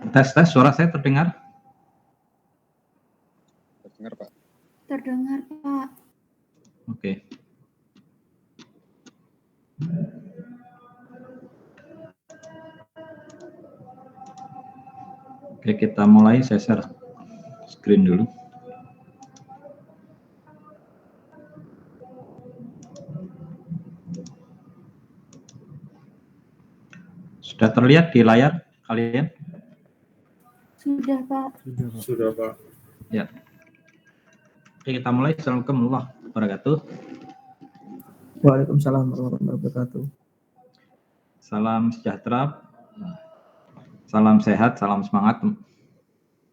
Tes, suara saya terdengar? Terdengar, Pak. Terdengar, Pak. Oke. Oke, kita mulai. Saya share screen dulu. Sudah terlihat di layar kalian? Sudah, Pak. Sudah, Pak. Ya. Oke, kita mulai. Assalamualaikum warahmatullahi wabarakatuh. Waalaikumsalam warahmatullahi wabarakatuh. Salam sejahtera, salam sehat, salam semangat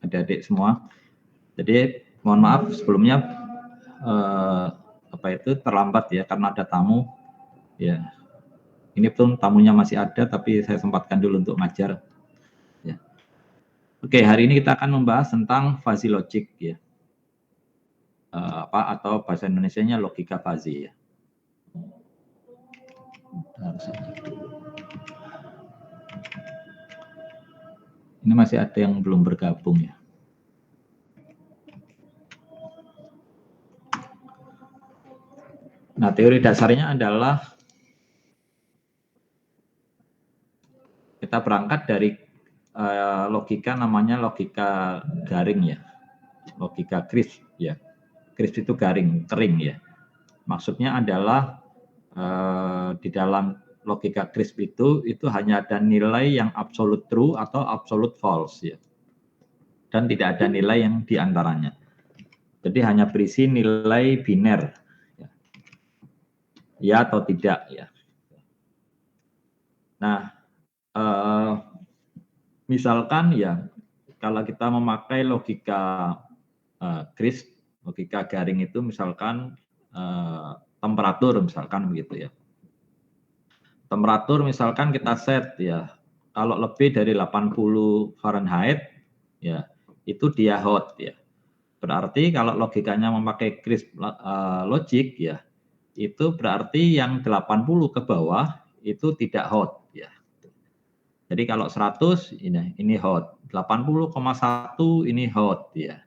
adik-adik semua. Jadi mohon maaf sebelumnya terlambat ya karena ada tamu. Ya, ini pun tamunya masih ada, tapi saya sempatkan dulu untuk ngajar. Ya. Oke, hari ini kita akan membahas tentang fuzzy logic ya. Atau bahasa Indonesianya logika fuzzy ya. Ini masih ada yang belum bergabung ya. Nah, teori dasarnya adalah kita berangkat dari logika namanya logika garing ya. Logika crisp ya. Crisp itu garing, kering ya. Maksudnya adalah di dalam logika crisp itu hanya ada nilai yang absolute true atau absolute false ya. Dan tidak ada nilai yang diantaranya. Jadi hanya berisi nilai biner. Ya atau tidak ya. Nah, misalkan ya kalau kita memakai logika crisp, logika garing itu misalkan temperatur misalkan begitu ya. Temperatur misalkan kita set ya kalau lebih dari 80 Fahrenheit ya itu dia hot ya. Berarti kalau logikanya memakai crisp logic ya itu berarti yang 80 ke bawah itu tidak hot ya. Jadi kalau 100 ini hot, 80,1 ini hot ya.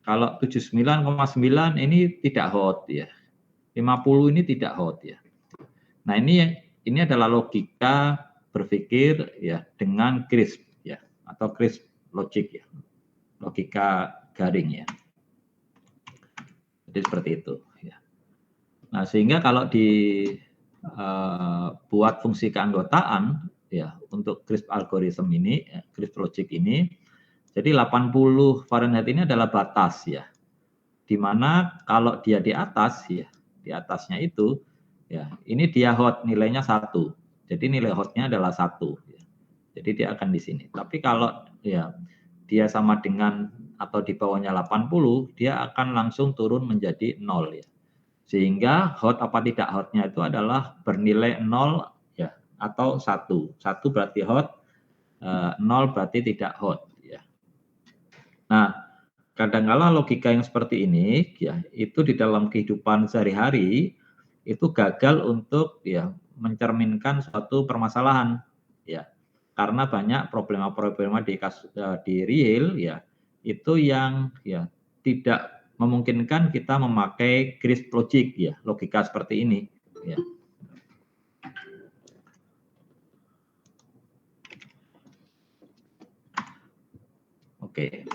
Kalau 79,9 ini tidak hot ya. 50 ini tidak hot ya. Nah, ini adalah logika berpikir ya dengan crisp ya atau crisp logic ya. Logika garing ya. Jadi seperti itu ya. Nah, sehingga kalau dibuat fungsi keanggotaan ya untuk crisp algorithm ini, crisp logic ini, jadi 80 Fahrenheit ini adalah batas ya. Di mana kalau dia di atas ya, di atasnya itu ya, ini dia hot nilainya 1. Jadi nilai hotnya adalah 1 ya. Jadi dia akan di sini. Tapi kalau ya dia sama dengan atau di bawahnya 80, dia akan langsung turun menjadi 0 ya. Sehingga hot apa tidak hotnya itu adalah bernilai 0 ya atau 1. 1 berarti hot, 0 berarti tidak hot ya. Nah, kadang-kala logika yang seperti ini ya itu di dalam kehidupan sehari-hari itu gagal untuk ya mencerminkan suatu permasalahan ya. Karena banyak problema-problema di real ya itu yang ya tidak memungkinkan kita memakai crisp logic ya, logika seperti ini ya. Oke.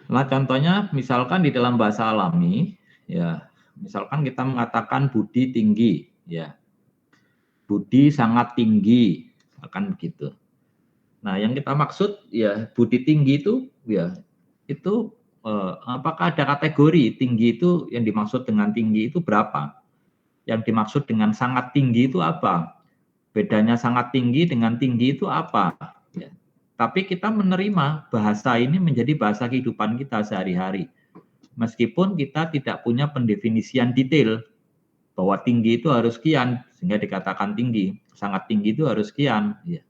Nah, contohnya misalkan di dalam bahasa alami ya, misalkan kita mengatakan Budi tinggi ya. Budi sangat tinggi, akan begitu. Nah, yang kita maksud ya Budi tinggi itu ya itu apakah ada kategori tinggi itu yang dimaksud dengan tinggi itu berapa? Yang dimaksud dengan sangat tinggi itu apa? Bedanya sangat tinggi dengan tinggi itu apa? Ya. Tapi kita menerima bahasa ini menjadi bahasa kehidupan kita sehari-hari. Meskipun kita tidak punya pendefinisian detail bahwa tinggi itu harus sekian sehingga dikatakan tinggi, sangat tinggi itu harus sekian ya.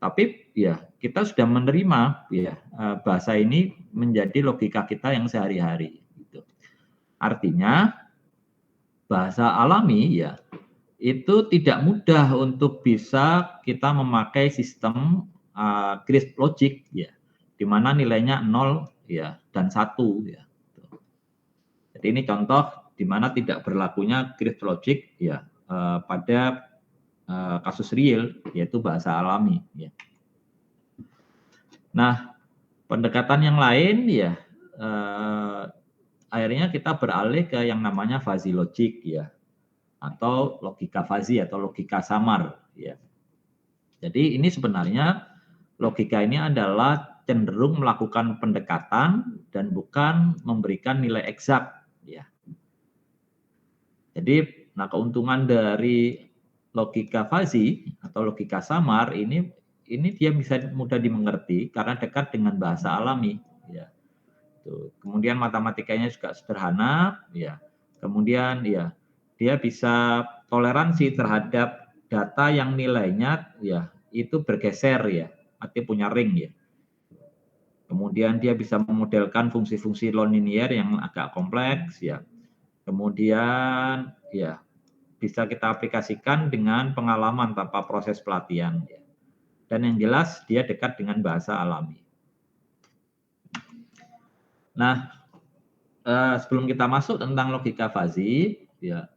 Tapi ya kita sudah menerima ya bahasa ini menjadi logika kita yang sehari-hari. Gitu. Artinya bahasa alami ya itu tidak mudah untuk bisa kita memakai sistem crisp logic ya, di mana nilainya 0 ya dan 1 ya. Jadi ini contoh di mana tidak berlakunya crisp logic ya pada kasus real yaitu bahasa alami ya. Nah, pendekatan yang lain ya akhirnya kita beralih ke yang namanya fuzzy logic ya, atau logika fuzzy atau logika samar ya. Jadi ini sebenarnya logika ini adalah cenderung melakukan pendekatan dan bukan memberikan nilai eksak ya. Jadi keuntungan dari logika fuzzy atau logika samar ini dia bisa mudah dimengerti karena dekat dengan bahasa alami ya. Tuh. Kemudian matematikanya juga sederhana ya. Kemudian ya dia bisa toleransi terhadap data yang nilainya ya itu bergeser ya, artinya punya ring ya. Kemudian dia bisa memodelkan fungsi-fungsi non-linear yang agak kompleks ya. Kemudian ya bisa kita aplikasikan dengan pengalaman tanpa proses pelatihan. Ya. Dan yang jelas dia dekat dengan bahasa alami. Nah, sebelum kita masuk tentang logika fuzzy, ya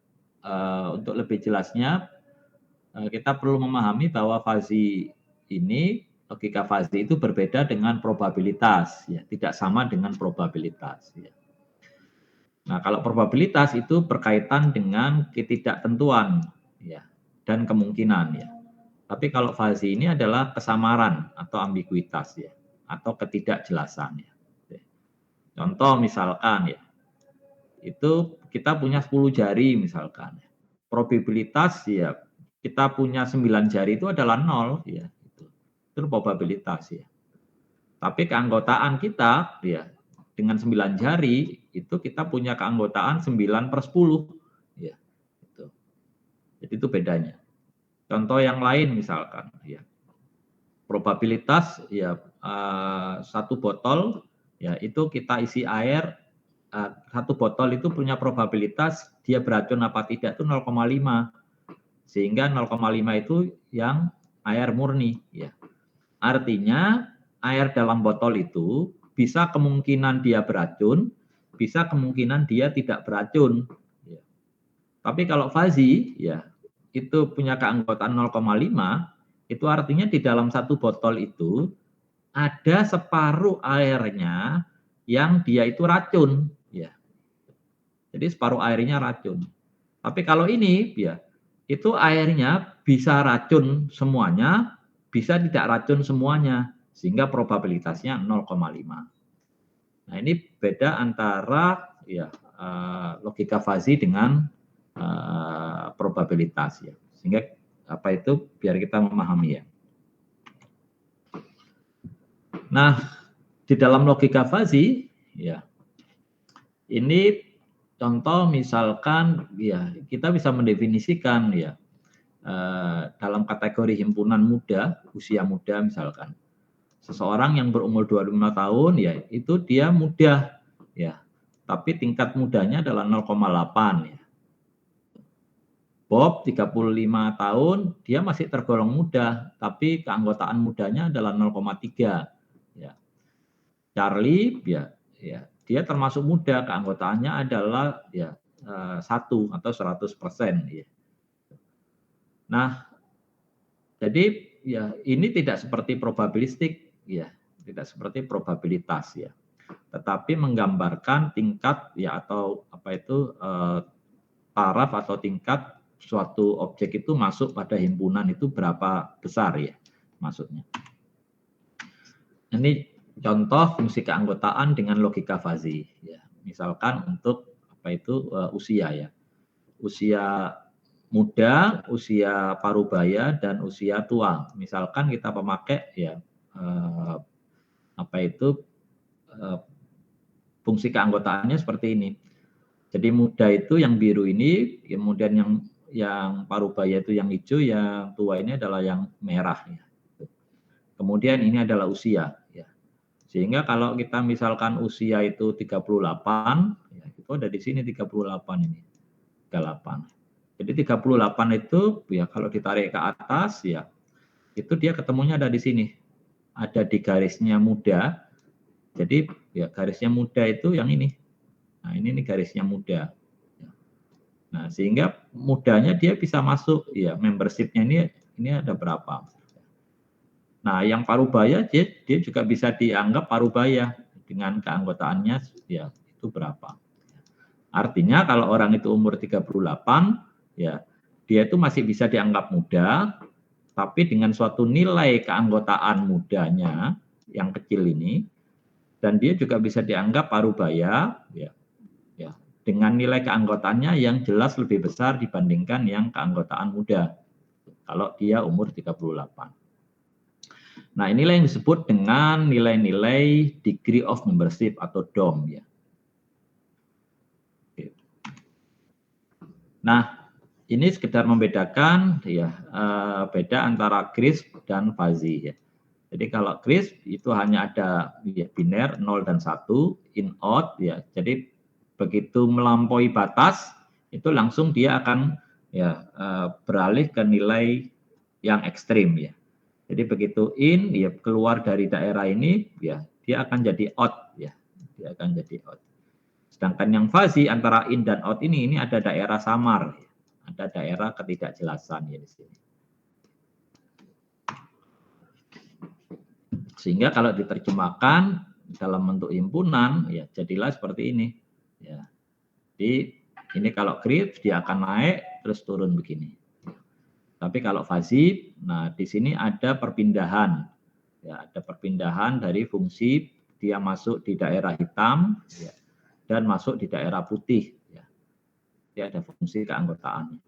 untuk lebih jelasnya kita perlu memahami bahwa fuzzy ini, logika fuzzy itu berbeda dengan probabilitas, ya tidak sama dengan probabilitas. Ya. Nah, kalau probabilitas itu berkaitan dengan ketidaktentuan ya dan kemungkinan ya. Tapi kalau fuzzy ini adalah kesamaran atau ambiguitas ya atau ketidakjelasan ya. Contoh misalkan ya. Itu kita punya 10 jari misalkan. Probabilitas ya kita punya 9 jari itu adalah 0 ya. Itu probabilitas ya. Tapi keanggotaan kita ya dengan 9 jari itu kita punya keanggotaan 9/10 ya itu. Jadi itu bedanya. Contoh yang lain misalkan ya. Probabilitas ya satu botol ya itu kita isi air satu botol itu punya probabilitas dia beracun apa tidak itu 0,5. Sehingga 0,5 itu yang air murni ya. Artinya air dalam botol itu bisa kemungkinan dia beracun, bisa kemungkinan dia tidak beracun. Ya. Tapi kalau fuzzy, ya itu punya keanggotaan 0,5, itu artinya di dalam satu botol itu ada separuh airnya yang dia itu racun. Ya. Jadi separuh airnya racun. Tapi kalau ini, ya itu airnya bisa racun semuanya, bisa tidak racun semuanya. Sehingga probabilitasnya 0,5. Nah ini beda antara ya logika fuzzy dengan probabilitas ya. Sehingga apa itu biar kita memahami ya. Nah di dalam logika fuzzy ya ini contoh misalkan ya kita bisa mendefinisikan ya dalam kategori himpunan muda, usia muda misalkan. Seseorang yang berumur 25 tahun ya itu dia muda ya. Tapi tingkat mudanya adalah 0,8 ya. Bob 35 tahun dia masih tergolong muda tapi keanggotaan mudanya adalah 0,3 ya. Charlie ya dia termasuk muda keanggotaannya adalah ya 1 atau 100% ya. Nah, jadi ya ini tidak seperti probabilistik ya, tidak seperti probabilitas ya. Tetapi menggambarkan tingkat ya atau apa itu taraf atau tingkat suatu objek itu masuk pada himpunan itu berapa besar ya maksudnya. Ini contoh fungsi keanggotaan dengan logika fuzzy ya. Misalkan untuk apa itu usia ya. Usia muda, usia parubaya dan usia tua. Misalkan kita memakai ya apa itu fungsi keanggotaannya seperti ini. Jadi muda itu yang biru ini, kemudian yang parubaya itu yang hijau, yang tua ini adalah yang merah. Ya. Kemudian ini adalah usia, ya. Sehingga kalau kita misalkan usia itu 38, ya, itu ada di sini 38 ini. 38. Jadi 38 itu ya kalau ditarik ke atas ya itu dia ketemunya ada di sini. Ada di garisnya muda. Jadi ya garisnya muda itu yang ini. Nah, ini garisnya muda. Nah, sehingga mudanya dia bisa masuk ya membership-nya ini ada berapa. Nah, yang parubaya dia juga bisa dianggap parubaya dengan keanggotaannya ya itu berapa. Artinya kalau orang itu umur 38 ya dia itu masih bisa dianggap muda, tapi dengan suatu nilai keanggotaan mudanya yang kecil ini, dan dia juga bisa dianggap parubaya ya dengan nilai keanggotaannya yang jelas lebih besar dibandingkan yang keanggotaan muda kalau dia umur 38. Nah, inilah yang disebut dengan nilai-nilai degree of membership atau DOM ya. Nah, ini sekedar membedakan ya beda antara crisp dan fuzzy ya. Jadi kalau crisp itu hanya ada ya, biner 0 dan 1, in out ya. Jadi begitu melampaui batas itu langsung dia akan ya beralih ke nilai yang ekstrim ya. Jadi begitu in ya keluar dari daerah ini ya dia akan jadi out ya. Dia akan jadi out. Sedangkan yang fuzzy antara in dan out ini ada daerah samar, ada daerah ketidakjelasan ya di sini. Sehingga kalau diterjemahkan dalam bentuk himpunan ya jadilah seperti ini. Ya. Jadi ini kalau crisp dia akan naik terus turun begini. Tapi kalau fuzzy, nah di sini ada perpindahan. Ya, ada perpindahan dari fungsi dia masuk di daerah hitam ya, dan masuk di daerah putih. Ya. Dia ada fungsi keanggotaannya.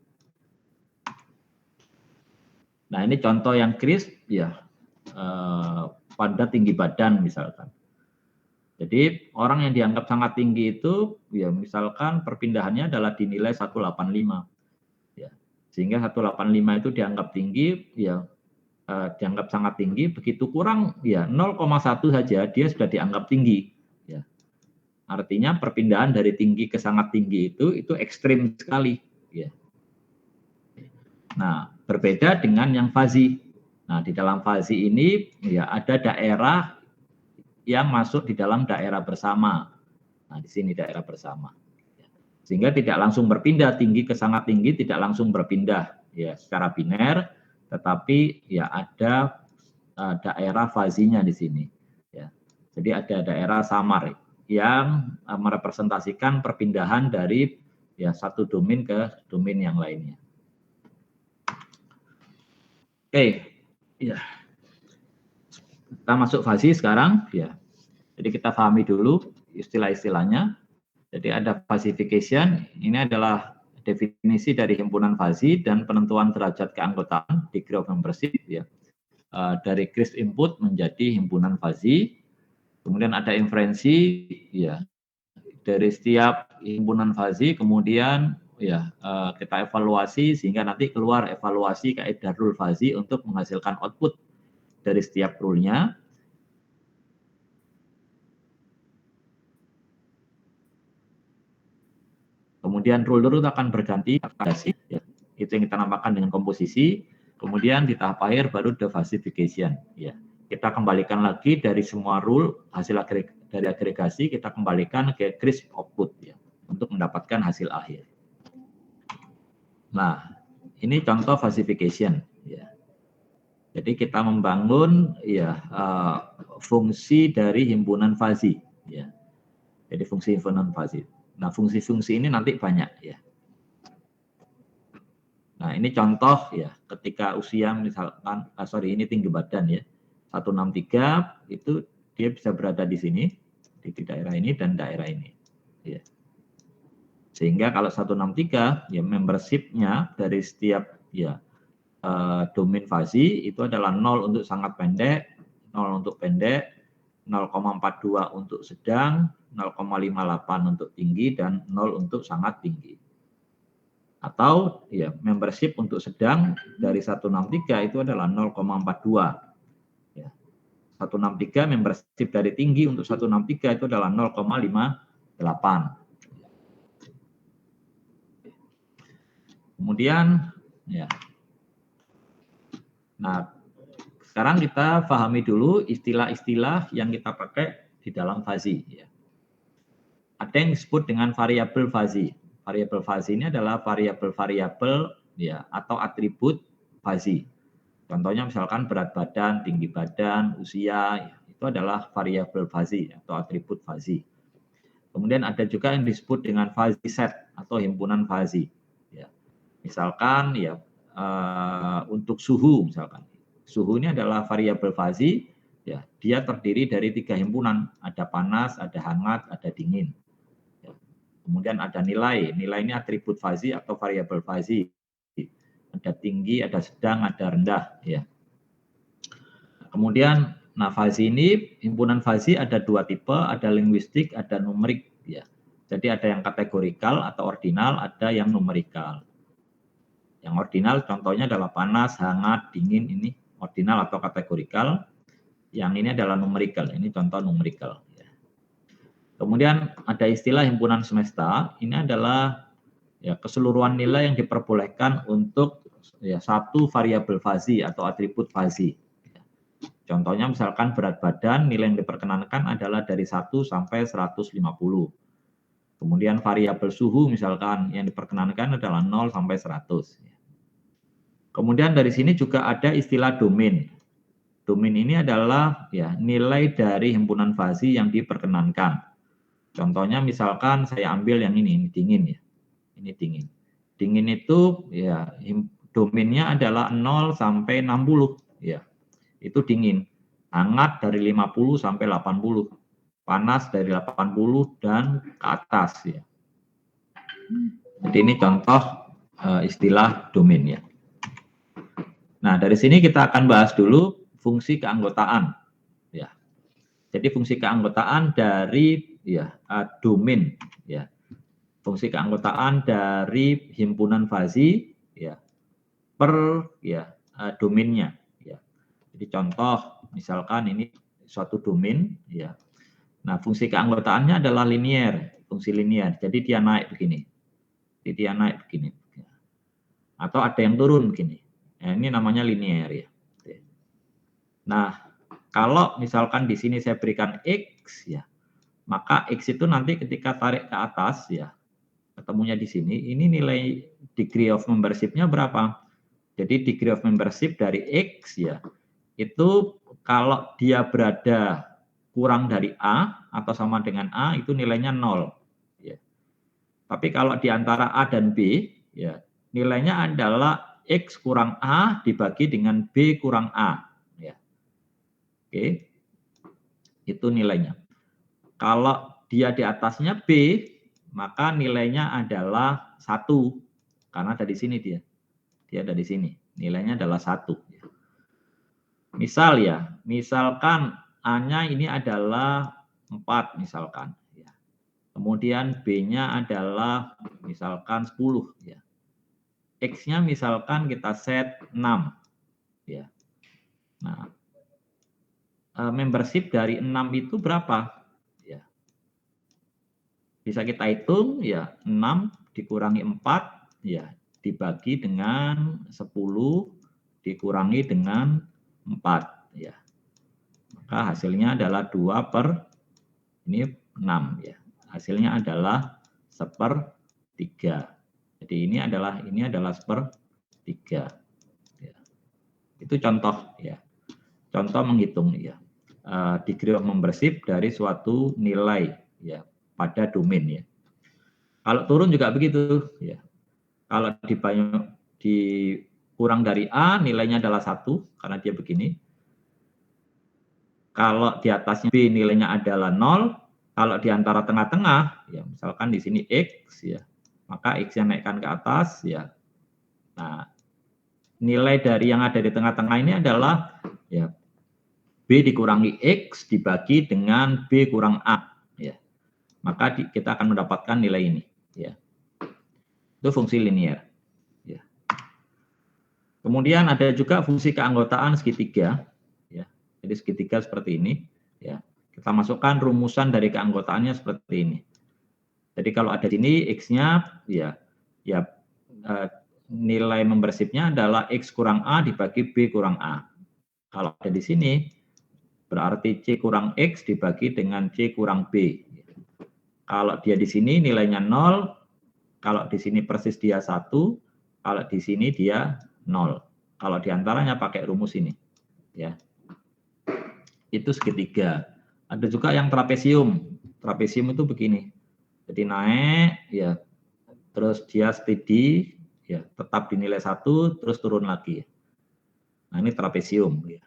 Nah ini contoh yang crisp ya pada tinggi badan misalkan. Jadi orang yang dianggap sangat tinggi itu ya misalkan perpindahannya adalah dinilai 185. Ya. Sehingga 185 itu dianggap tinggi ya dianggap sangat tinggi, begitu kurang ya 0,1 saja dia sudah dianggap tinggi ya. Artinya perpindahan dari tinggi ke sangat tinggi itu ekstrim sekali ya. Nah, berbeda dengan yang fuzzy. Nah, di dalam fuzzy ini ya ada daerah yang masuk di dalam daerah bersama. Nah, di sini daerah bersama. Sehingga tidak langsung berpindah tinggi ke sangat tinggi, tidak langsung berpindah ya secara biner, tetapi ya ada daerah fuzzy-nya di sini. Ya. Jadi ada daerah samar yang merepresentasikan perpindahan dari ya satu domain ke domain yang lainnya. Oke, ya. Kita masuk fuzzy sekarang ya. Jadi kita pahami dulu istilah-istilahnya. Jadi ada fuzzification, ini adalah definisi dari himpunan fuzzy dan penentuan derajat keanggotaan degree of membership ya. Dari crisp input menjadi himpunan fuzzy. Kemudian ada inferensi ya. Dari setiap himpunan fuzzy kemudian ya kita evaluasi sehingga nanti keluar evaluasi kaidah rule fuzzy untuk menghasilkan output dari setiap rule-nya. Kemudian rule itu akan berganti ya. Itu yang kita namakan dengan komposisi. Kemudian di tahap akhir baru the fuzzification ya. Kita kembalikan lagi dari semua rule hasil dari agregasi kita kembalikan ke crisp output ya untuk mendapatkan hasil akhir. Nah, ini contoh fuzzification ya. Jadi kita membangun ya fungsi dari himpunan fuzzy ya. Jadi fungsi himpunan fuzzy. Nah, fungsi-fungsi ini nanti banyak ya. Nah, ini contoh ya ketika usia misalkan ini tinggi badan ya. 163 itu dia bisa berada di sini di daerah ini dan daerah ini. Ya. Sehingga kalau 163 ya membership-nya dari setiap ya domain fuzzy itu adalah 0 untuk sangat pendek, 0 untuk pendek, 0,42 untuk sedang, 0,58 untuk tinggi dan 0 untuk sangat tinggi. Atau ya membership untuk sedang dari 163 itu adalah 0,42. Ya. 163 membership dari tinggi untuk 163 itu adalah 0,58. Kemudian ya. Nah, sekarang kita pahami dulu istilah-istilah yang kita pakai di dalam fuzzy. Ya. Ada yang disebut dengan variabel fuzzy. Variabel fuzzy ini adalah variabel-variabel ya atau atribut fuzzy. Contohnya misalkan berat badan, tinggi badan, usia, ya, itu adalah variabel fuzzy atau atribut fuzzy. Kemudian ada juga yang disebut dengan fuzzy set atau himpunan fuzzy. Ya. Misalkan ya untuk suhu misalkan. Suhu ini adalah variabel fuzzy, ya, dia terdiri dari 3 himpunan, ada panas, ada hangat, ada dingin. Ya. Kemudian ada nilai ini atribut fuzzy atau variabel fuzzy. Ada tinggi, ada sedang, ada rendah. Ya. Kemudian, nah fuzzy ini, himpunan fuzzy ada 2 tipe, ada linguistik, ada numerik. Ya. Jadi ada yang kategorikal atau ordinal, ada yang numerikal. Yang ordinal contohnya adalah panas, hangat, dingin, ini ordinal atau kategorikal. Yang ini adalah numerikal, ini contoh numerikal. Ya. Kemudian ada istilah himpunan semesta, ini adalah ya, keseluruhan nilai yang diperbolehkan untuk ya, satu variabel fuzzy atau atribut fuzzy. Ya. Contohnya misalkan berat badan, nilai yang diperkenankan adalah dari 1 sampai 150. Kemudian variabel suhu misalkan yang diperkenankan adalah 0 sampai 100. Ya. Kemudian dari sini juga ada istilah domain. Domain ini adalah ya nilai dari himpunan fuzzy yang diperkenankan. Contohnya misalkan saya ambil yang ini dingin ya. Ini dingin. Dingin itu ya domainnya adalah 0 sampai 60 ya. Itu dingin. Hangat dari 50 sampai 80. Panas dari 80 dan ke atas ya. Jadi ini contoh istilah domain ya. Nah, dari sini kita akan bahas dulu fungsi keanggotaan. Ya. Jadi fungsi keanggotaan dari ya domain ya. Fungsi keanggotaan dari himpunan fuzzy ya per ya domainnya ya. Jadi contoh misalkan ini suatu domain ya. Nah, fungsi keanggotaannya adalah linier, fungsi linier. Jadi dia naik begini. Jadi dia naik begini. Atau ada yang turun begini. Nah, ini namanya linier ya. Nah, kalau misalkan di sini saya berikan X ya, maka X itu nanti ketika tarik ke atas ya, ketemunya di sini, ini nilai degree of membership-nya berapa? Jadi degree of membership dari X ya, itu kalau dia berada kurang dari A atau sama dengan A, itu nilainya 0. Ya. Tapi kalau di antara A dan B, ya nilainya adalah X kurang A dibagi dengan B kurang A. Ya. Oke, itu nilainya. Kalau dia di atasnya B, maka nilainya adalah 1. Karena dari sini dia. Dia dari sini. Nilainya adalah 1. Misal ya, misalkan A-nya ini adalah 4 misalkan. Ya. Kemudian B-nya adalah misalkan 10. Ya. X-nya misalkan kita set 6. Ya. Nah, membership dari 6 itu berapa? Ya. Bisa kita hitung ya 6 dikurangi 4 ya dibagi dengan 10 dikurangi dengan 4 ya. Maka hasilnya adalah 2 per ini 6 ya. Hasilnya adalah 1/3. Jadi ini adalah 1/3. Ya. Itu contoh ya. Contoh menghitung ya. Degree of membership dari suatu nilai ya pada domain ya. Kalau turun juga begitu ya. Kalau kurang dari A nilainya adalah 1 karena dia begini. Kalau di atasnya B nilainya adalah 0. Kalau di antara tengah-tengah ya misalkan di sini X ya. Maka X-nya naikkan ke atas ya. Nah, nilai dari yang ada di tengah-tengah ini adalah ya B dikurangi X dibagi dengan B kurang A ya. Maka kita akan mendapatkan nilai ini ya. Itu fungsi linier ya. Kemudian ada juga fungsi keanggotaan segitiga ya. Jadi segitiga seperti ini, ya. Kita masukkan rumusan dari keanggotaannya seperti ini. Jadi kalau ada di sini X-nya, ya nilai membership-nya adalah X kurang A dibagi B kurang A. Kalau ada di sini, berarti C kurang X dibagi dengan C kurang B. Kalau dia di sini nilainya 0, kalau di sini persis dia 1, kalau di sini dia 0. Kalau diantaranya pakai rumus ini. Ya. Itu segitiga. Ada juga yang trapesium. Trapesium itu begini. Jadi naik, ya, terus dia steady, ya, tetap di nilai 1, terus turun lagi. Nah, ini trapesium. Ya.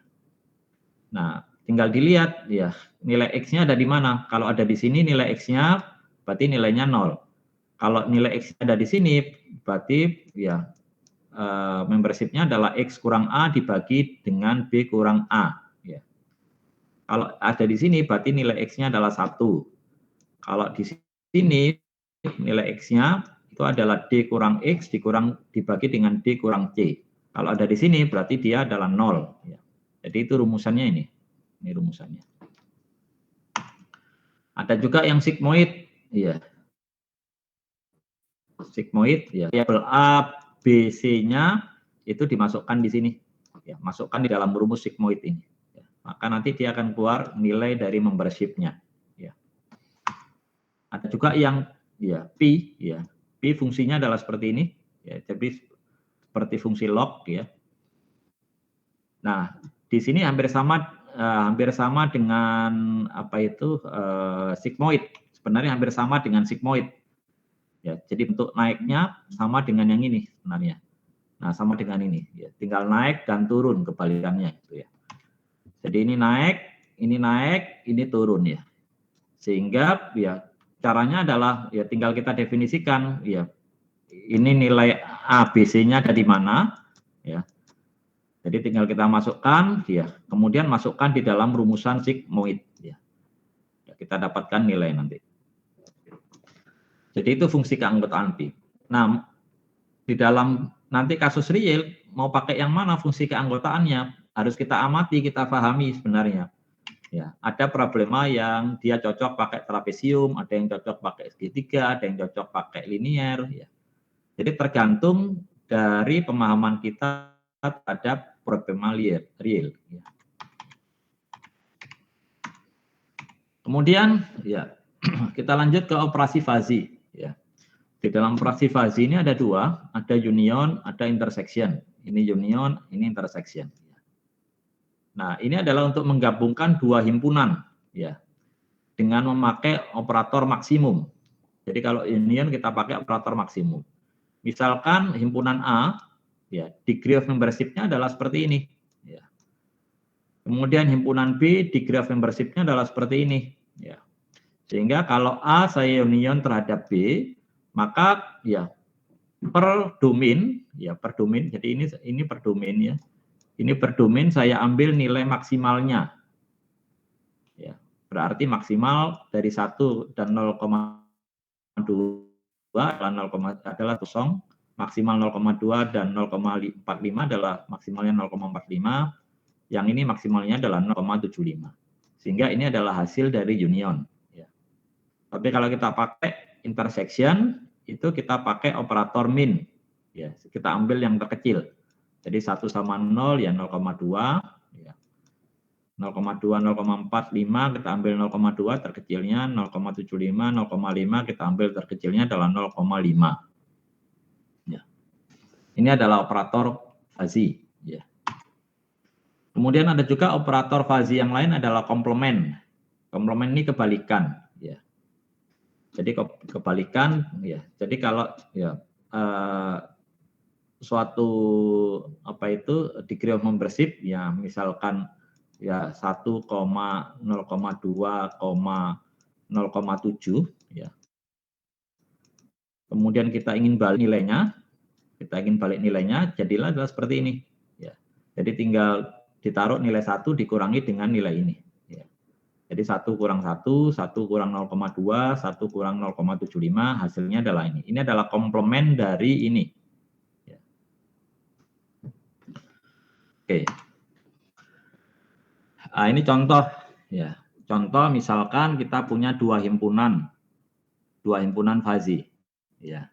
Nah, tinggal dilihat, ya, nilai X-nya ada di mana. Kalau ada di sini nilai X-nya, berarti nilainya 0. Kalau nilai X-nya ada di sini, berarti, ya, membership-nya adalah X kurang A dibagi dengan B kurang A. Ya. Kalau ada di sini, berarti nilai X-nya adalah 1. Kalau di sini, nilai X-nya itu adalah D kurang X dibagi dengan D kurang C. Kalau ada di sini, berarti dia adalah 0. Ya. Jadi itu rumusannya ini. Ini rumusannya. Ada juga yang sigmoid. Ya. Sigmoid, ya. Variabel A, B, C-nya itu dimasukkan di sini. Ya, masukkan di dalam rumus sigmoid ini. Maka nanti dia akan keluar nilai dari membership-nya. Ya. Ada juga yang ya Pi, ya Pi fungsinya adalah seperti ini, ya, jadi seperti fungsi log, ya. Nah, di sini hampir sama dengan apa itu sigmoid. Sebenarnya hampir sama dengan sigmoid. Ya, jadi bentuk naiknya sama dengan yang ini sebenarnya. Nah, sama dengan ini. Ya, tinggal naik dan turun kebalikannya, gitu ya. Jadi ini naik, ini turun, ya. Sehingga ya caranya adalah ya tinggal kita definisikan, ya ini nilai ABC-nya ada di mana, ya. Jadi tinggal kita masukkan, ya, kemudian masukkan di dalam rumusan sigmoid, ya. Ya, kita dapatkan nilai nanti. Jadi itu fungsi keanggotaan Pi. Nah, di dalam nanti kasus real mau pakai yang mana fungsi keanggotaannya harus kita amati, kita pahami sebenarnya. Ya, ada problema yang dia cocok pakai trapesium, ada yang cocok pakai segitiga, ada yang cocok pakai linier. Ya. Jadi tergantung dari pemahaman kita terhadap problema real. Ya. Kemudian, ya kita lanjut ke operasi fazi. Ya. Di dalam operasi fazi ini ada dua, ada union, ada intersection. Ini union, ini intersection. Nah, ini adalah untuk menggabungkan dua himpunan, ya, dengan memakai operator maksimum. Jadi kalau union kita pakai operator maksimum. Misalkan himpunan A, ya, degree of membership-nya adalah seperti ini. Ya. Kemudian himpunan B, degree of membership-nya adalah seperti ini. Ya. Sehingga kalau A saya union terhadap B, maka ya per domain, ya per domain. Jadi ini per domain, ya. Ini per domain saya ambil nilai maksimalnya. Ya, berarti maksimal dari 1 dan 0,2 adalah kosong, maksimal 0,2 dan 0,45 adalah maksimalnya 0,45, yang ini maksimalnya adalah 0,75. Sehingga ini adalah hasil dari union. Ya. Tapi kalau kita pakai intersection, itu kita pakai operator min. Ya, kita ambil yang terkecil. Jadi 1 sama 0 ya 0,2, ya. 0,2, 0,45 kita ambil 0,2 terkecilnya, 0,75, 0,5 kita ambil terkecilnya adalah 0,5. Ya. Ini adalah operator fazi. Ya. Kemudian ada juga operator fazi yang lain adalah komplement. Komplement ini kebalikan. Ya. Jadi kebalikan, ya. Jadi kalau ya suatu apa itu degree of membership ya misalkan ya 1,0,2,0,7 ya. Kemudian kita ingin balik nilainya, jadilah adalah seperti ini ya. Jadi tinggal ditaruh nilai 1 dikurangi dengan nilai ini ya. Jadi 1 kurang 1, 1 kurang 0,2, 1 kurang 0,75 hasilnya adalah ini. Ini adalah komplement dari ini. Oke. Ini contoh ya. Contoh misalkan kita punya dua himpunan fazi ya.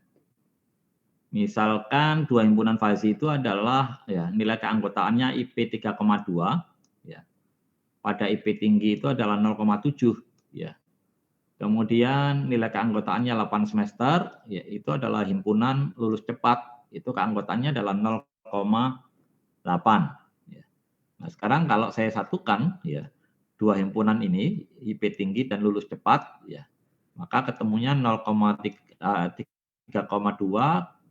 Misalkan dua himpunan fazi itu adalah ya nilai keanggotaannya IP 3,2 ya. Pada IP tinggi itu adalah 0,7 ya. Kemudian nilai keanggotaannya 8 semester ya itu adalah himpunan lulus cepat, itu keanggotaannya adalah 0,8 ya. Nah, sekarang kalau saya satukan ya dua himpunan ini IP tinggi dan lulus cepat ya maka ketemunya 3,2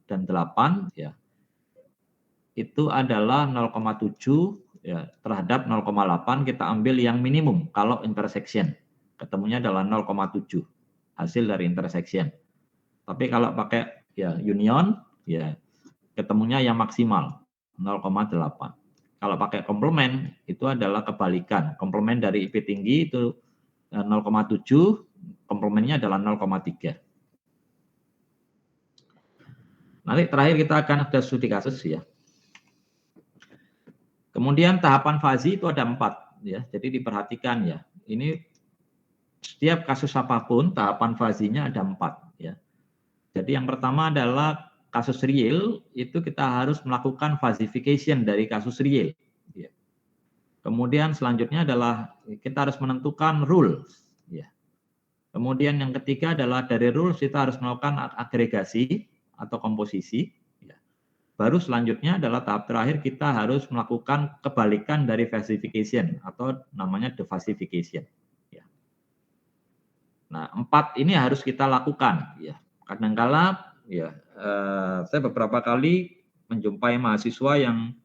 dan 8 ya itu adalah 0,7 ya terhadap 0,8 kita ambil yang minimum kalau intersection ketemunya adalah 0,7 hasil dari intersection. Tapi kalau pakai ya union ya ketemunya yang maksimal 0,8. Kalau pakai komplement itu adalah kebalikan. Komplement dari IP tinggi itu 0,7, komplementnya adalah 0,3. Nanti terakhir kita akan ada studi kasus ya. Kemudian tahapan fazi itu ada 4 ya. Jadi diperhatikan ya. Ini setiap kasus apapun tahapan fazinya ada 4 ya. Jadi yang pertama adalah kasus real itu kita harus melakukan falsification dari kasus real. Ya. Kemudian selanjutnya adalah kita harus menentukan rules. Ya. Kemudian yang ketiga adalah dari rules kita harus melakukan agregasi atau komposisi. Ya. Baru selanjutnya adalah tahap terakhir kita harus melakukan kebalikan dari falsification atau namanya defalsification. Ya. Nah 4 ini harus kita lakukan. Ya. Kadangkala ya saya beberapa kali menjumpai mahasiswa yang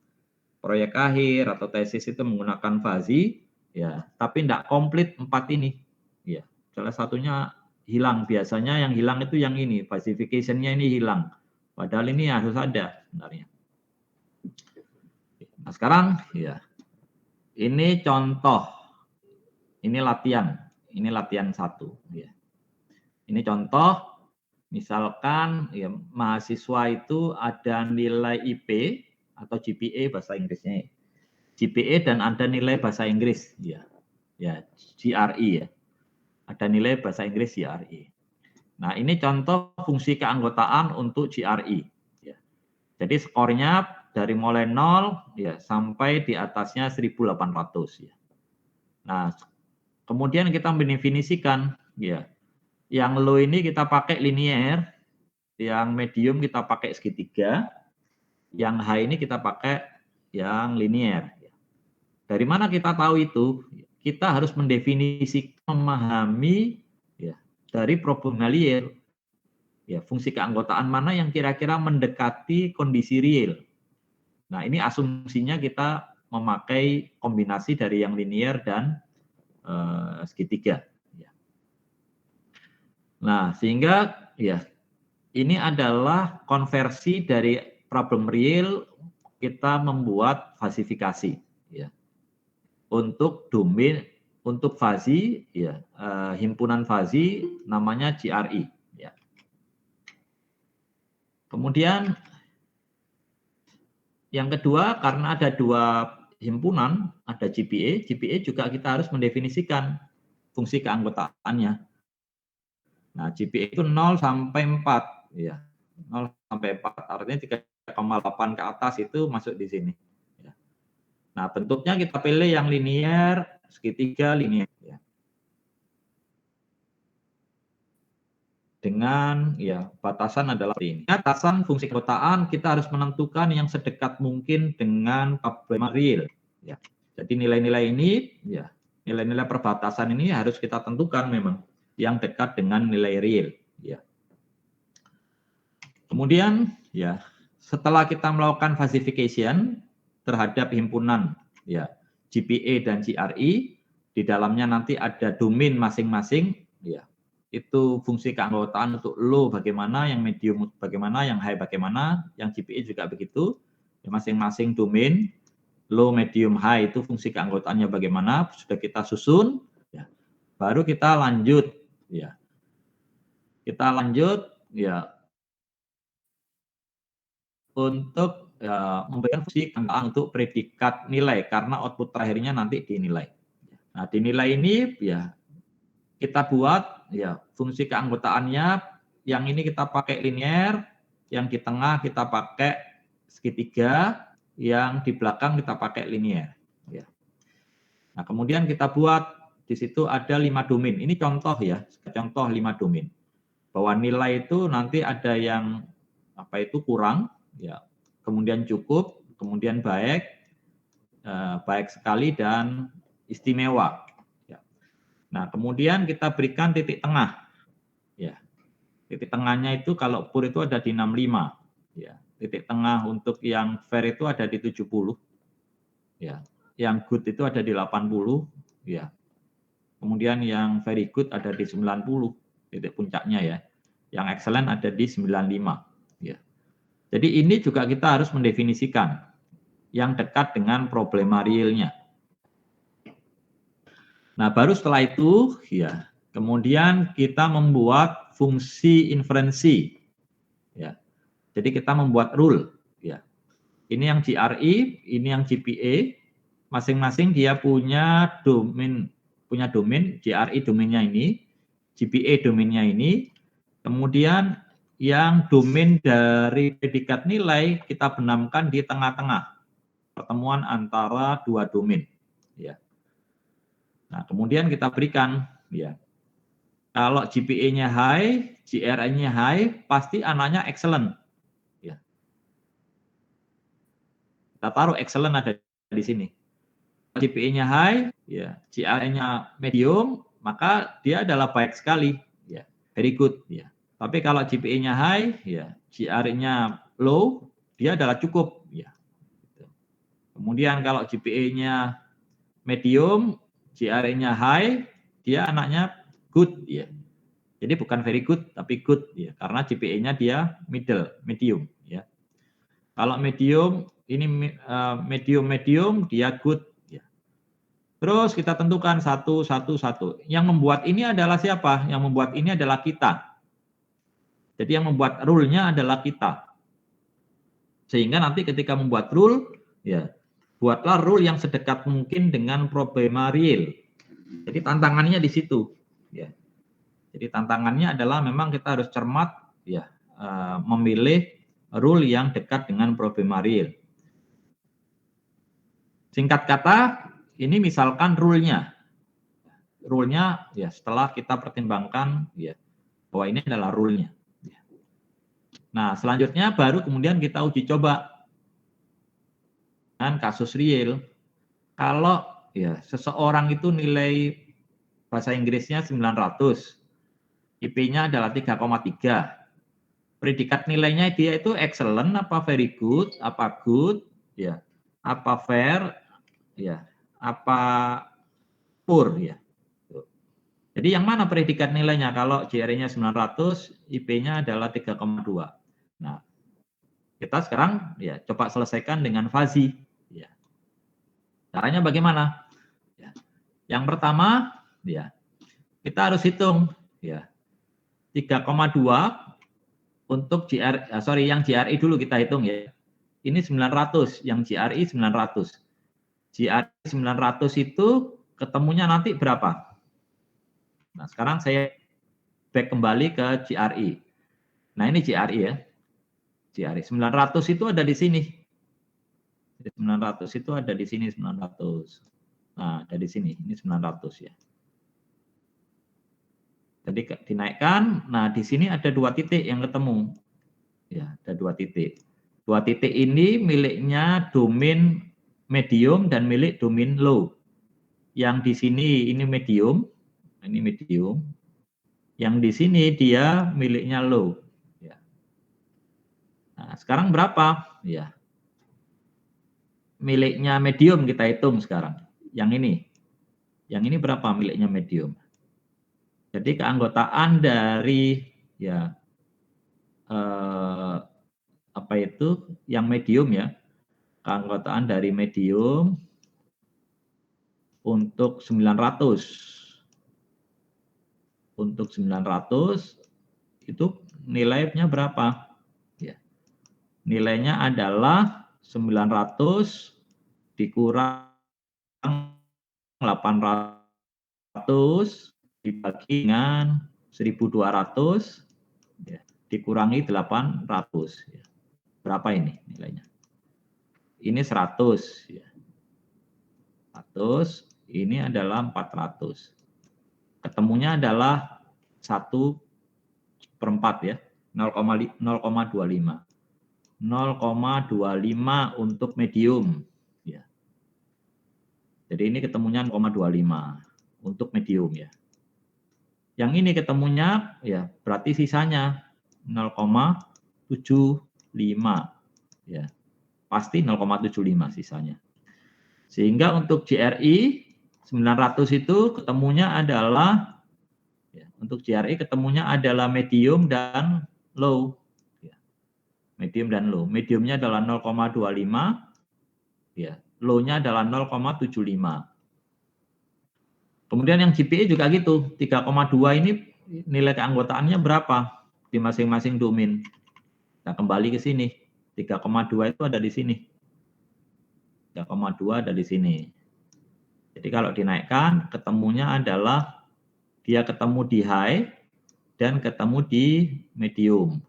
proyek akhir atau tesis itu menggunakan fazi ya tapi tidak komplit 4 ini ya salah satunya hilang biasanya yang hilang itu yang ini falsification-nya ini hilang padahal ini harus ada sebenarnya. Nah sekarang ya ini contoh ini latihan 1 ya ini contoh. Misalkan ya, mahasiswa itu ada nilai IP atau GPA bahasa Inggrisnya. GPA dan ada nilai bahasa Inggris ya. Ya, GRE ya. Ada nilai bahasa Inggris GRE. Nah, ini contoh fungsi keanggotaan untuk GRE ya. Jadi skornya dari mulai 0 ya sampai di atasnya 1800 ya. Nah, kemudian kita mendefinisikan ya yang low ini kita pakai linear, yang medium kita pakai segitiga, yang high ini kita pakai yang linear. Dari mana kita tahu itu? Kita harus mendefinisikan, memahami ya, dari problem linear, ya, fungsi keanggotaan mana yang kira-kira mendekati kondisi real. Nah ini asumsinya kita memakai kombinasi dari yang linear dan segitiga. Nah, sehingga ya ini adalah konversi dari problem real kita membuat falsifikasi ya. Untuk domain untuk fazi ya himpunan fazi namanya GRE ya. Kemudian yang kedua karena ada dua himpunan, ada GPA juga kita harus mendefinisikan fungsi keanggotaannya. Nah, GPA itu 0 sampai 4 ya. 0 sampai 4 artinya 3,8 ke atas itu masuk di sini ya. Nah, bentuknya kita pilih yang linear, segitiga linear ya. Dengan ya batasan adalah ini. Batasan fungsi keanggotaan kita harus menentukan yang sedekat mungkin dengan problema real ya. Jadi nilai-nilai ini ya, nilai-nilai perbatasan ini harus kita tentukan memang yang dekat dengan nilai real ya. Kemudian ya setelah kita melakukan falsification terhadap himpunan ya GPA dan GRE di dalamnya nanti ada domain masing-masing ya. Itu fungsi keanggotaan untuk low bagaimana, yang medium bagaimana, yang high bagaimana, yang GPA juga begitu. Ya, masing-masing domain low, medium, high itu fungsi keanggotaannya bagaimana sudah kita susun ya. Baru kita lanjut ya. Kita lanjut ya untuk ya, memberikan fungsi keanggotaan untuk predikat nilai karena output terakhirnya nanti dinilai Nah, di nilai ini ya kita buat ya fungsi keanggotaannya, yang ini kita pakai linear, yang di tengah kita pakai segitiga, yang di belakang kita pakai linear. Ya. Nah, kemudian kita buat di situ ada 5 domain. Ini contoh ya, contoh 5 domain. Bahwa nilai itu nanti ada yang apa itu kurang, ya, kemudian cukup, kemudian baik, baik sekali dan istimewa. Nah, kemudian kita berikan titik tengah. Ya. Titik tengahnya itu kalau pur itu ada di 65. Ya. Titik tengah untuk yang fair itu ada di 70. Ya. Yang good itu ada di 80. Ya. Kemudian yang very good ada di 90. Titik puncaknya ya. Yang excellent ada di 95. Ya. Jadi ini juga kita harus mendefinisikan yang dekat dengan problema realnya. Nah, baru setelah itu, ya, kemudian kita membuat fungsi inferensi. Ya. Jadi kita membuat rule. Ya. Ini yang GRE, ini yang GPA. Masing-masing dia punya domain, GRE domainnya ini, GPA domainnya ini. Kemudian yang domain dari predikat nilai kita benamkan di tengah-tengah pertemuan antara dua domain. Ya. Nah, kemudian kita berikan, ya, kalau GPA-nya high, GRE-nya high, pasti anaknya excellent. Ya. Kita taruh excellent ada di sini. GPA-nya high, ya, GRE-nya medium, maka dia adalah baik sekali, ya, very good. Ya. Tapi kalau GPA-nya high, ya, GRE-nya low, dia adalah cukup. Ya. Kemudian kalau GPA-nya medium, GRE-nya high, dia anaknya good, ya. Jadi bukan very good, tapi good, ya. Karena GPA-nya dia medium, ya. Kalau medium, ini medium, dia good, ya. Terus kita tentukan satu. Yang membuat ini adalah siapa? Yang membuat ini adalah kita. Jadi yang membuat rule-nya adalah kita. Sehingga nanti ketika membuat rule, ya, buatlah rule yang sedekat mungkin dengan problema real. Jadi tantangannya di situ, ya. Jadi tantangannya adalah memang kita harus cermat, ya, memilih rule yang dekat dengan problema real. Singkat kata, ini misalkan rule-nya. Rule-nya, ya, setelah kita pertimbangkan, ya, bahwa ini adalah rule-nya. Nah, selanjutnya baru kemudian kita uji coba dengan kasus real. Kalau, ya, seseorang itu nilai bahasa Inggrisnya 900, IP-nya adalah 3,3. Predikat nilainya dia itu excellent, apa very good, apa good, ya, apa fair, ya, apa poor, ya. Jadi yang mana predikat nilainya? Kalau GRE-nya 900, IP-nya adalah 3,2. Nah, kita sekarang, ya, coba selesaikan dengan fuzzy. Ya. Caranya bagaimana? Ya. Yang pertama, ya, kita harus hitung, ya, 3,2 untuk yang GRE dulu kita hitung, ya. Ini 900, yang GRE 900. GRE 900 itu ketemunya nanti berapa? Nah, sekarang saya back kembali ke GRE. Nah, ini GRE, ya. GRE 900 itu ada di sini. 900 itu ada di sini 900. Nah, ada di sini. Ini 900, ya. Jadi dinaikkan. Nah, di sini ada 2 titik yang ketemu. Ya, ada 2 titik. 2 titik ini miliknya domain medium dan milik domain low. Yang di sini ini medium. Ini medium. Yang di sini dia miliknya low. Ya. Nah, sekarang berapa? Ya. Miliknya medium kita hitung sekarang. Yang ini. Yang ini berapa miliknya medium? Jadi keanggotaan dari, ya, apa itu yang medium, ya. Keanggotaan dari medium untuk 900. Untuk 900 itu nilainya berapa? Ya. Nilainya adalah 900 dikurang 800 dibagi dengan 1.200 ya, dikurangi 800. Ya. Berapa ini nilainya? Ini 100. Ya. 100, ini adalah 400. Ketemunya adalah 1/4 ya, 0,25. 0,25 untuk medium. Ya. Jadi ini ketemunya 0,25 untuk medium ya. Yang ini ketemunya ya berarti sisanya 0,75 ya. Pasti 0,75 sisanya. Sehingga untuk GRI 900 itu ketemunya adalah ya, untuk GRI ketemunya adalah medium dan low. Ya. Medium dan low. Mediumnya adalah 0,25 ya, low-nya adalah 0,75. Kemudian yang GPE juga gitu, 3,2 ini nilai keanggotaannya berapa di masing-masing domain. Nah, kembali ke sini. 3,2 itu ada di sini. 3,2 ada di sini. Jadi kalau dinaikkan, ketemunya adalah dia ketemu di high dan ketemu di medium.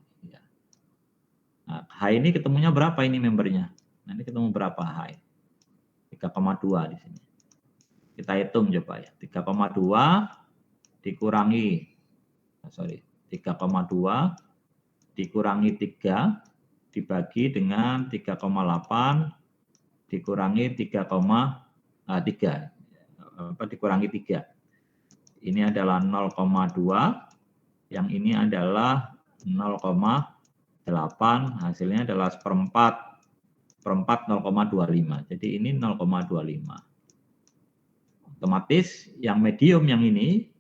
Nah, high ini ketemunya berapa ini membernya? Nah, ini ketemu berapa high? 3,2 di sini. Kita hitung coba ya. 3,2 dikurangi 3,2 dikurangi 3 dibagi dengan 3,8 dikurangi 3,3 dikurangi 3. Ini adalah 0,2, yang ini adalah 0,8, hasilnya adalah 1/4 0,25. Jadi ini 0,25. Otomatis yang medium yang ini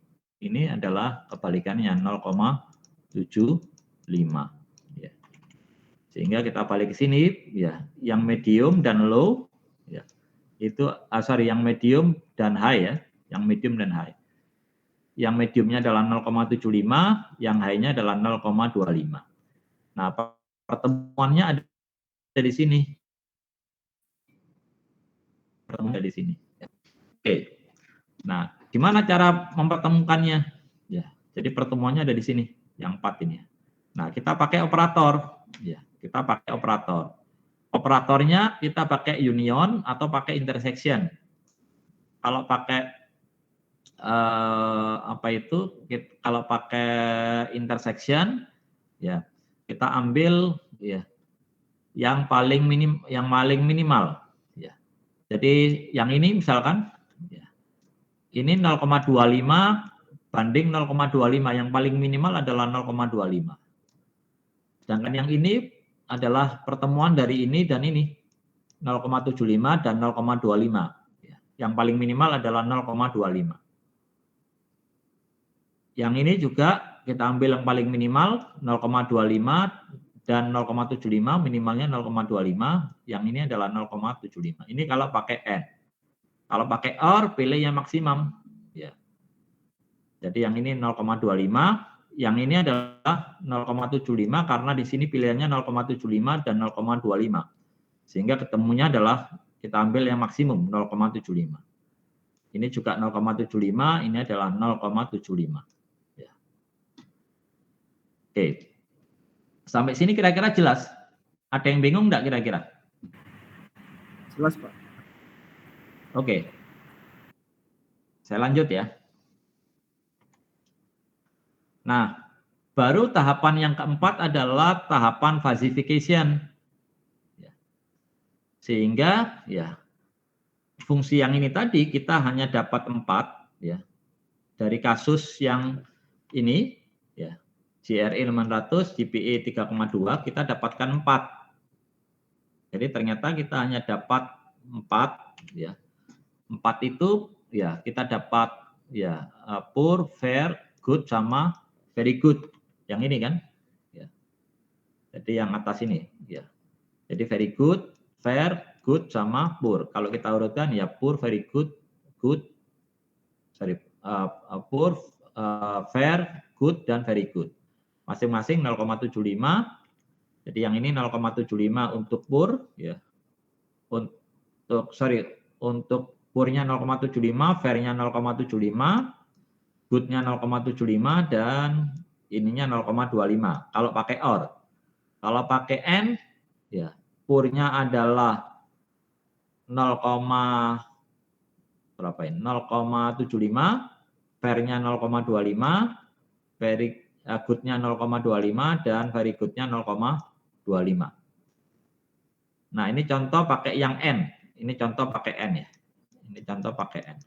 adalah kebalikannya 0,75 ya. Sehingga kita balik ke sini ya, yang medium dan low ya. Itu yang medium dan high ya, yang medium dan high. Yang mediumnya adalah 0,75, yang high-nya adalah 0,25. Nah, pertemuannya ada di sini. Pertemuan ada di sini. Oke. Nah, gimana cara mempertemukannya? Ya, jadi pertemuannya ada di sini, yang 4 ini. Nah, kita pakai operator. Ya, kita pakai operator. Operatornya kita pakai union atau pakai intersection. Kalau pakai kalau pakai intersection, ya kita ambil ya yang paling minimal. Ya. Jadi yang ini misalkan. Ini 0,25 banding 0,25. Yang paling minimal adalah 0,25. Sedangkan yang ini adalah pertemuan dari ini dan ini. 0,75 dan 0,25. Yang paling minimal adalah 0,25. Yang ini juga kita ambil yang paling minimal 0,25 dan 0,75. Minimalnya 0,25. Yang ini adalah 0,75. Ini kalau pakai N. Kalau pakai OR, pilih yang maksimum. Ya. Jadi yang ini 0,25, yang ini adalah 0,75 karena di sini pilihannya 0,75 dan 0,25. Sehingga ketemunya adalah kita ambil yang maksimum 0,75. Ini juga 0,75, ini adalah 0,75. Ya. Oke. Sampai sini kira-kira jelas? Ada yang bingung enggak kira-kira? Jelas, Pak. Oke, saya lanjut ya. Nah, baru tahapan yang keempat adalah tahapan falsification. Sehingga ya fungsi yang ini tadi kita hanya dapat 4 ya. Dari kasus yang ini ya, GRI 600, GPE 3,2 kita dapatkan 4. Jadi ternyata kita hanya dapat 4 ya. 4 itu ya kita dapat ya poor, fair, good sama very good. Yang ini kan ya. Jadi yang atas ini ya. Jadi very good, fair, good sama poor. Kalau kita urutkan ya poor, very good, good. Poor, fair, good dan very good. Masing-masing 0,75. Jadi yang ini 0,75 untuk poor ya. Untuk purnya 0,75, fairnya 0,75, good-nya 0,75, dan ininya 0,25. Kalau pakai OR. Kalau pakai AND, ya purnya adalah 0,75, fairnya 0,25, very good-nya 0,25, dan very good-nya 0,25. Nah, ini contoh pakai yang N. Ini contoh pakai N ya. Ini contoh pakai N.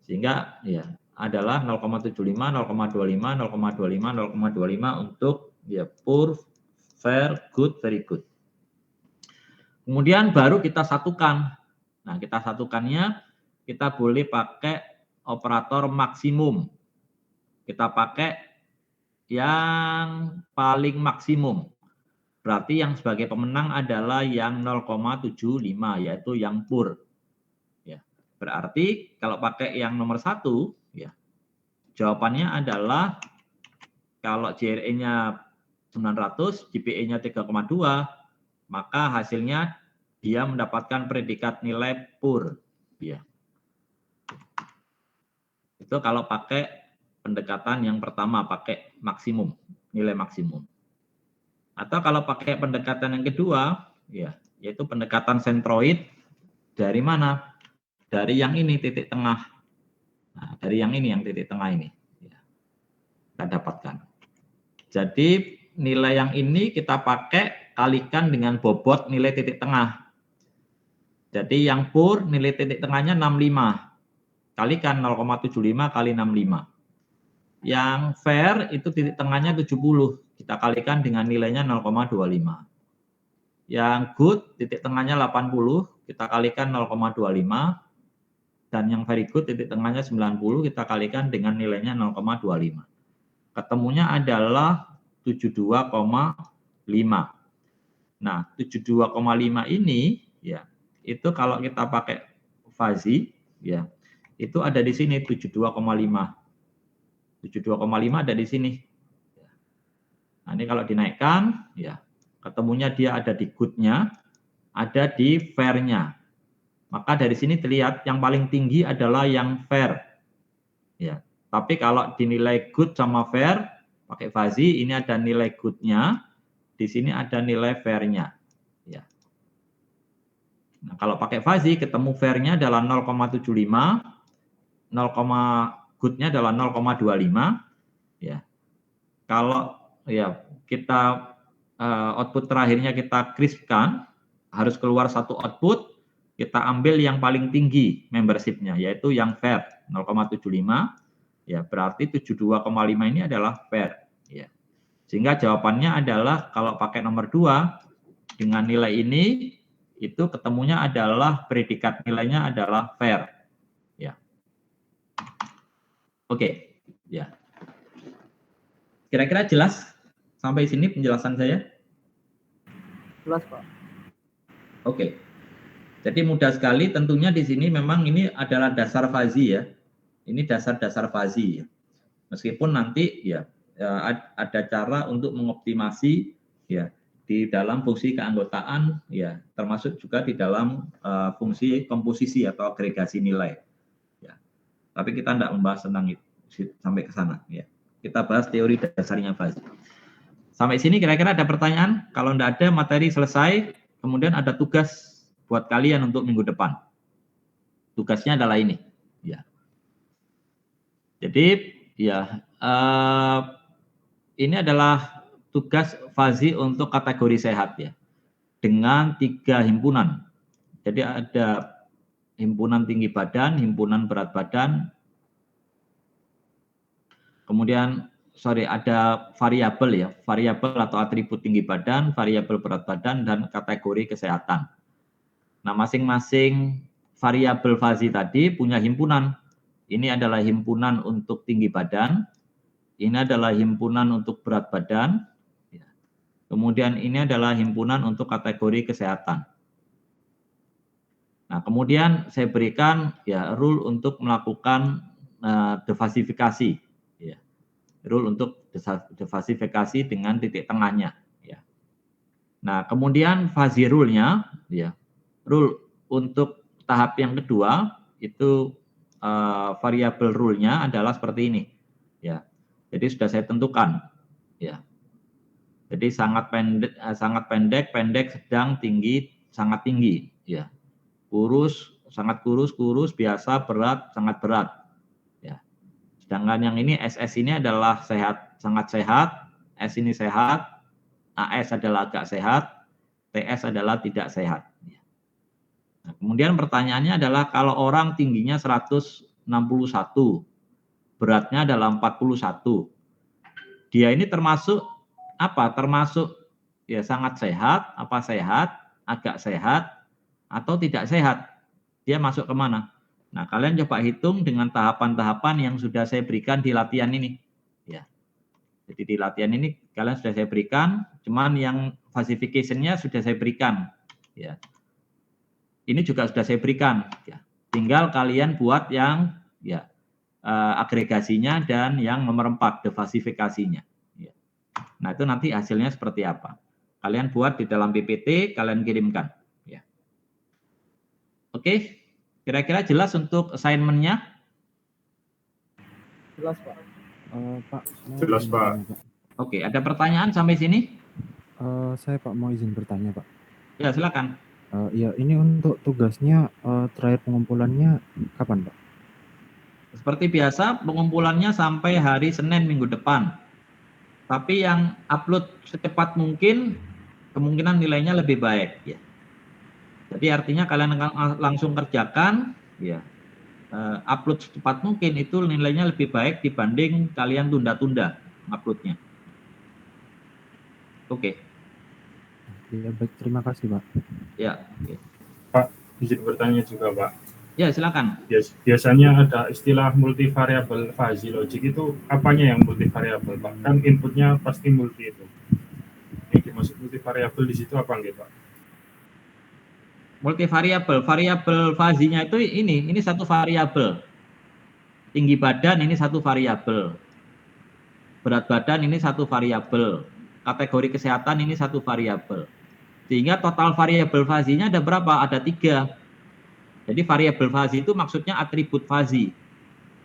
Sehingga ya adalah 0,75, 0,25, 0,25, 0,25 untuk ya poor, fair, good, very good. Kemudian baru kita satukan. Nah, kita satukannya, kita boleh pakai operator maksimum. Kita pakai yang paling maksimum. Berarti yang sebagai pemenang adalah yang 0,75, yaitu yang poor. Ya, berarti kalau pakai yang nomor 1, ya, jawabannya adalah kalau JRE-nya 900, GPA-nya 3,2, maka hasilnya dia mendapatkan predikat nilai poor. Ya. Itu kalau pakai pendekatan yang pertama, pakai maksimum, nilai maksimum. Atau kalau pakai pendekatan yang kedua, ya, yaitu pendekatan sentroid, dari mana? Dari yang ini, titik tengah. Nah, dari yang ini, yang titik tengah ini. Ya, kita dapatkan. Jadi nilai yang ini kita pakai kalikan dengan bobot nilai titik tengah. Jadi yang poor nilai titik tengahnya 65. Kalikan 0,75 kali 65. Yang fair itu titik tengahnya 70. Kita kalikan dengan nilainya 0,25. Yang good titik tengahnya 80. Kita kalikan 0,25. Dan yang very good titik tengahnya 90. Kita kalikan dengan nilainya 0,25. Ketemunya adalah 72,5. Nah, 72,5 ini ya, itu kalau kita pakai Fuzzy ya, itu ada di sini 72,5. 72,5 ada di sini. Nah, ini kalau dinaikkan ya, ketemunya dia ada di good-nya, ada di fair-nya. Maka dari sini terlihat yang paling tinggi adalah yang fair. Ya. Tapi kalau dinilai good sama fair pakai Fuzzy, ini ada nilai good-nya, di sini ada nilai fair-nya. Ya. Nah, kalau pakai Fuzzy ketemu fair-nya adalah 0,75, 0, good-nya adalah 0,25. Ya. Kalau ya kita output terakhirnya kita crispkan, harus keluar satu output, kita ambil yang paling tinggi membership-nya, yaitu yang fair 0,75. Ya, berarti 72,5 ini adalah fair. Ya. Sehingga jawabannya adalah kalau pakai nomor 2 dengan nilai ini, itu ketemunya adalah predikat nilainya adalah fair. Ya. Oke, ya. Kira-kira jelas sampai sini penjelasan saya? Jelas, Pak. Oke. Jadi mudah sekali, tentunya di sini memang ini adalah dasar Fuzzy ya. Ini dasar-dasar Fuzzy ya. Meskipun nanti ya ada cara untuk mengoptimasi ya di dalam fungsi keanggotaan ya, termasuk juga di dalam fungsi komposisi atau agregasi nilai. Ya. Tapi kita tidak membahas tentang itu sampai ke sana ya. Kita bahas teori dasarnya Fuzzy. Sampai sini kira-kira ada pertanyaan? Kalau tidak ada, materi selesai. Kemudian ada tugas buat kalian untuk minggu depan. Tugasnya adalah ini. Ya. Jadi ya ini adalah tugas Fuzzy untuk kategori sehat ya. Dengan 3 himpunan. Jadi ada himpunan tinggi badan, himpunan berat badan. Kemudian ada variabel ya, variabel atau atribut tinggi badan, variabel berat badan, dan kategori kesehatan. Nah, masing-masing variabel Fuzzy tadi punya himpunan. Ini adalah himpunan untuk tinggi badan, ini adalah himpunan untuk berat badan, kemudian ini adalah himpunan untuk kategori kesehatan. Nah, kemudian saya berikan ya rule untuk melakukan defasifikasi. Ya. Rule untuk defasifikasi dengan titik tengahnya. Ya. Nah, kemudian Fuzzy rule-nya, ya, rule untuk tahap yang kedua itu variabel rule-nya adalah seperti ini. Ya. Jadi sudah saya tentukan. Ya. Jadi sangat pendek, sedang, tinggi, sangat tinggi. Ya. Kurus, sangat kurus, biasa, berat, sangat berat. Ya. Sedangkan yang ini SS ini adalah sehat, sangat sehat, S ini sehat, AS adalah agak sehat, TS adalah tidak sehat. Nah, kemudian pertanyaannya adalah kalau orang tingginya 161, beratnya adalah 41. Dia ini termasuk apa? Termasuk ya sangat sehat, apa sehat, agak sehat, atau tidak sehat? Dia masuk kemana? Nah, kalian coba hitung dengan tahapan-tahapan yang sudah saya berikan di latihan ini. Ya. Jadi di latihan ini kalian sudah saya berikan, cuman yang falsification-nya sudah saya berikan. Ya. Ini juga sudah saya berikan. Ya. Tinggal kalian buat yang ya agregasinya dan yang nomor 4, defalsifikasinya. Ya. Nah, itu nanti hasilnya seperti apa. Kalian buat di dalam PPT, kalian kirimkan. Ya. Oke, kira-kira jelas untuk assignment-nya? Jelas, Pak. Pak, Jelas, Pak. Oke, ada pertanyaan sampai sini? Saya Pak mau izin bertanya, Pak. Ya, silakan. Ya, ini untuk tugasnya terakhir pengumpulannya kapan, Pak? Seperti biasa, pengumpulannya sampai hari Senin minggu depan. Tapi yang upload secepat mungkin, kemungkinan nilainya lebih baik. Ya. Jadi artinya kalian langsung kerjakan, ya, upload secepat mungkin itu nilainya lebih baik dibanding kalian tunda-tunda uploadnya. Oke. Ya, baik, terima kasih, Pak. Ya. Oke. Pak, izin bertanya juga, Pak. Ya, silakan. Biasanya ada istilah multivariable fuzzy logic, itu apanya yang multivariable, Pak? Kan inputnya pasti multi itu. Yang dimaksud multivariable di situ apa enggak, Pak? Multivariable, variabel fuzzy-nya itu ini satu variabel. Tinggi badan ini satu variabel. Berat badan ini satu variabel. Kategori kesehatan ini satu variabel. Sehingga total variabel fuzzy-nya ada berapa? Ada 3. Jadi variabel fuzzy itu maksudnya atribut fuzzy.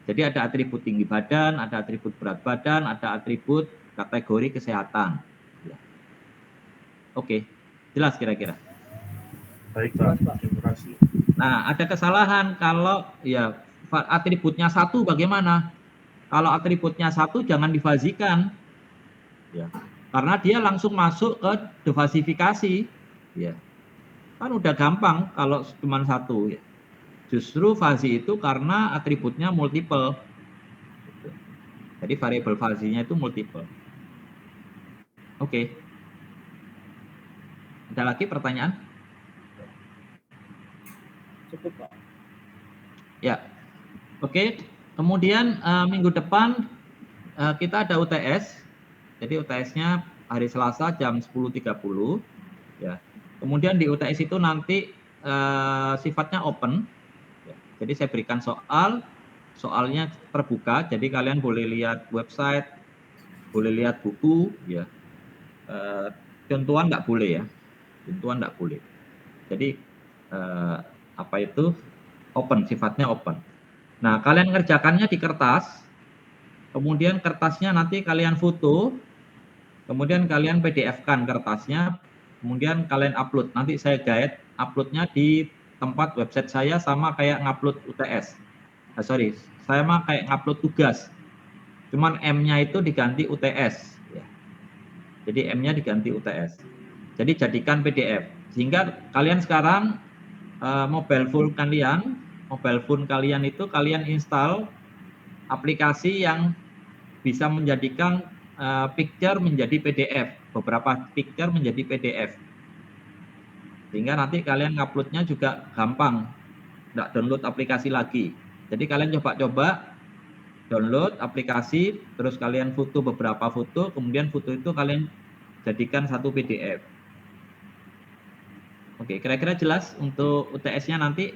Jadi ada atribut tinggi badan, ada atribut berat badan, ada atribut kategori kesehatan. Ya. Oke, jelas kira-kira. Baik, Pak. Terima kasih. Nah, ada kesalahan kalau ya atributnya 1 bagaimana? Kalau atributnya 1 jangan difazikan. Ya. Karena dia langsung masuk ke defalsifikasi. Ya. Kan udah gampang kalau cuma 1 ya. Justru fuzzy itu karena atributnya multiple. Jadi variabel fuzzy-nya itu multiple. Oke. Ada lagi pertanyaan? Cukup, Pak. Ya. Oke. Kemudian minggu depan kita ada UTS. Jadi UTS-nya hari Selasa jam 10.30. Ya. Kemudian di UTS itu nanti sifatnya open. Jadi saya berikan soalnya terbuka, jadi kalian boleh lihat website, boleh lihat buku, ya. Contohan nggak boleh ya, contohan nggak boleh. Jadi apa itu open, sifatnya open. Nah, kalian ngerjakannya di kertas, kemudian kertasnya nanti kalian foto, kemudian kalian PDF-kan kertasnya, kemudian kalian upload. Nanti saya guide uploadnya di tempat website saya sama kayak ngupload UTS. Saya mah kayak ngupload tugas. Cuman M-nya itu diganti UTS. Ya. Jadi M-nya diganti UTS. Jadi jadikan PDF. Sehingga kalian sekarang mobile phone kalian itu kalian install aplikasi yang bisa menjadikan picture menjadi PDF. Beberapa picture menjadi PDF. Sehingga nanti kalian nguploadnya juga gampang, nggak download aplikasi lagi. Jadi kalian coba-coba download aplikasi, terus kalian foto beberapa foto, kemudian foto itu kalian jadikan satu PDF. Oke, kira-kira jelas untuk UTS-nya nanti?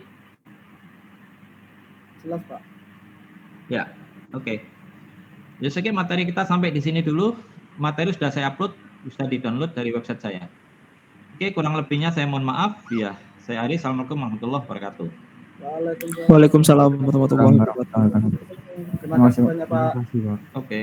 Jelas, Pak. Ya, oke. Ya, saya kira materi kita sampai di sini dulu. Materi sudah saya upload, bisa di-download dari website saya. Oke, kurang lebihnya saya mohon maaf. Ya, saya Ari. Assalamualaikum warahmatullahi wabarakatuh. Waalaikumsalam. Waalaikumsalam warahmatullahi wabarakatuh. Warahmatullahi wabarakatuh. Terima kasih banyak Pak. Terima kasih, Pak. Oke.